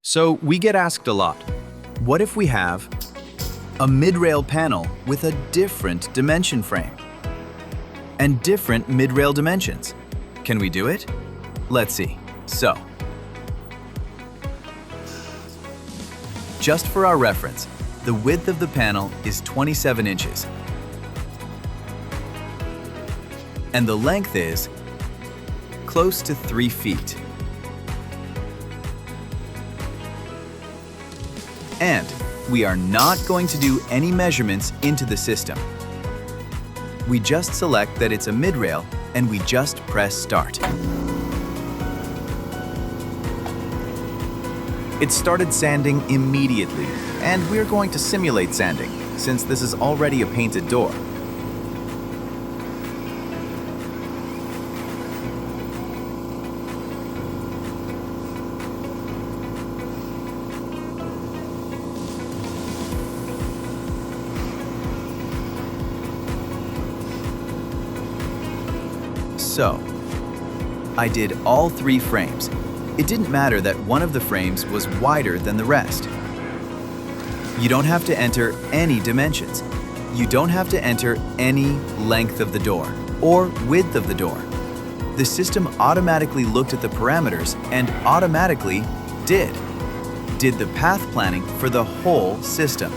So we get asked a lot, what if we have a mid-rail panel with a different dimension frame and different mid-rail dimensions? Can we do it? Let's see. So, just for our reference, the width of the panel is 27 inches. And the length is close to 3 feet. And we are not going to do any measurements into the system. We just select that it's a mid-rail and we just press start. It started sanding immediately, and we're going to simulate sanding since this is already a painted door. So, I did all 3 frames. It didn't matter that one of the frames was wider than the rest. You don't have to enter any dimensions. You don't have to enter any length of the door or width of the door. The system automatically looked at the parameters and automatically did the path planning for the whole system.